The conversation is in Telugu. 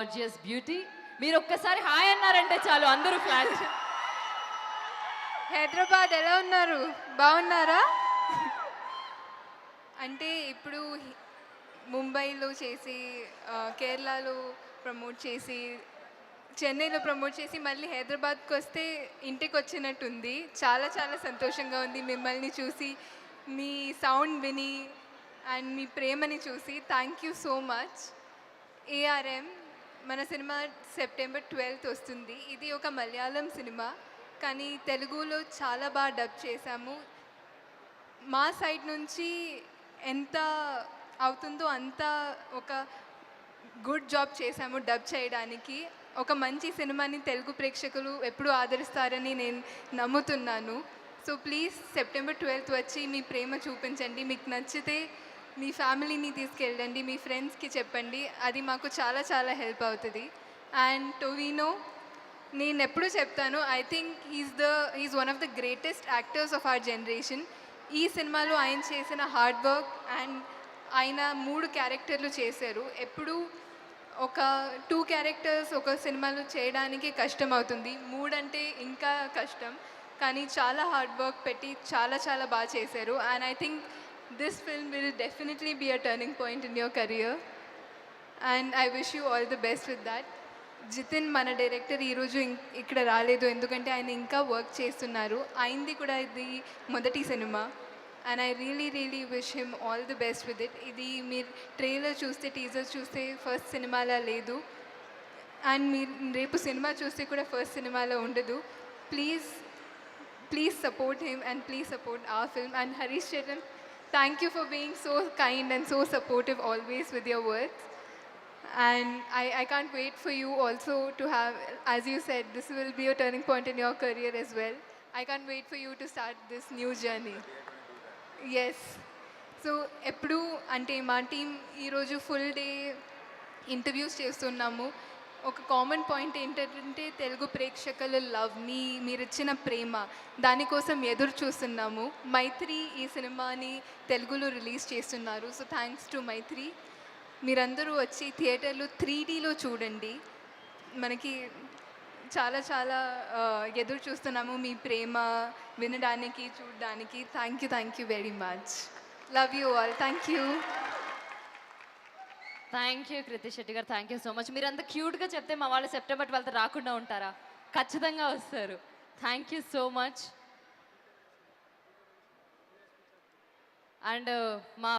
Gorgeous beauty. మీరు ఒక్కసారి హాయ్ అన్నారంటే చాలు అందరూ ఫ్లాట్. హైదరాబాద్ ఎలా ఉన్నారు? బాగున్నారా? అంటే ఇప్పుడు ముంబైలో చేసి కేరళలో ప్రమోట్ చేసి చెన్నైలో ప్రమోట్ చేసి మళ్ళీ హైదరాబాద్కి వస్తే ఇంటికి వచ్చినట్టుంది. చాలా చాలా సంతోషంగా ఉంది మిమ్మల్ని చూసి, మీ సౌండ్ విని అండ్ మీ ప్రేమని చూసి. Thank you so much. ARM మన సినిమా సెప్టెంబర్ 12th వస్తుంది. ఇది ఒక మలయాళం సినిమా కానీ తెలుగులో చాలా బాగా డబ్ చేశాము. మా సైడ్ నుంచి ఎంత అవుతుందో అంత ఒక గుడ్ జాబ్ చేశాము డబ్ చేయడానికి. ఒక మంచి సినిమాని తెలుగు ప్రేక్షకులు ఎప్పుడూ ఆదరిస్తారని నేను నమ్ముతున్నాను. సో ప్లీజ్ సెప్టెంబర్ 12th వచ్చి మీ ప్రేమ చూపించండి. మీకు నచ్చితే మీ ఫ్యామిలీని తీసుకెళ్ళండి, మీ ఫ్రెండ్స్కి చెప్పండి. అది మాకు చాలా చాలా హెల్ప్ అవుతుంది. అండ్ టొవినో నేను ఎప్పుడు చెప్తాను, I think he's one of the greatest actors of our generation. ఈ సినిమాలో ఆయన చేసిన హార్డ్ వర్క్ అండ్ ఆయన 3 క్యారెక్టర్లు చేశారు. ఎప్పుడు ఒక 2 క్యారెక్టర్స్ ఒక సినిమాలో చేయడానికి కష్టం అవుతుంది, 3 అంటే ఇంకా కష్టం. కానీ చాలా హార్డ్ వర్క్ పెట్టి చాలా చాలా బాగా చేశారు. And I think this film will definitely be a turning point in your career and I wish you all the best with that. Jithin మన డైరెక్టర్ ఈరోజు ఇక్కడ రాలేదు ఎందుకంటే ఆయన ఇంకా వర్క్ చేస్తున్నారు. ఆయనది కూడా ఇది మొదటి cinema and I really wish him all the best with it. ఇది మీరు ట్రైలర్ చూస్తే టీజర్ చూస్తే ఫస్ట్ సినిమాలా లేదు అండ్ మీరు రేపు సినిమా చూస్తే కూడా ఫస్ట్ సినిమాలో ఉండదు. Please support him and please support our film. And Harish Charan, thank you for being so kind and so supportive always with your words. And I can't wait for you also to have, as you said, this will be a turning point in your career as well. I can't wait for you to start this new journey. Yes. So ఎప్పుడు అంటే మా టీం ఈరోజు ఫుల్ డే ఇంటర్వ్యూస్ చేస్తున్నాము. ఒక కామన్ పాయింట్ ఏంటంటే తెలుగు ప్రేక్షకుల లవ్, మీరు ఇచ్చిన ప్రేమ, దానికోసం ఎదురు చూస్తున్నాము. మైత్రి ఈ సినిమాని తెలుగులో రిలీజ్ చేస్తున్నారు. సో థ్యాంక్స్ టు మైత్రి. మీరందరూ వచ్చి థియేటర్లో 3Dలో చూడండి. మనకి చాలా చాలా ఎదురు చూస్తున్నాము మీ ప్రేమ వినడానికి, చూడడానికి. Thank you very much. Love you all. Thank you Krithi Shetty గారు, థ్యాంక్ యూ సో మచ్. మీరు అంత క్యూట్గా చెప్తే మా వాళ్ళు సెప్టెంబర్ 12th రాకుండా ఉంటారా? ఖచ్చితంగా వస్తారు. Thank you so much. And మా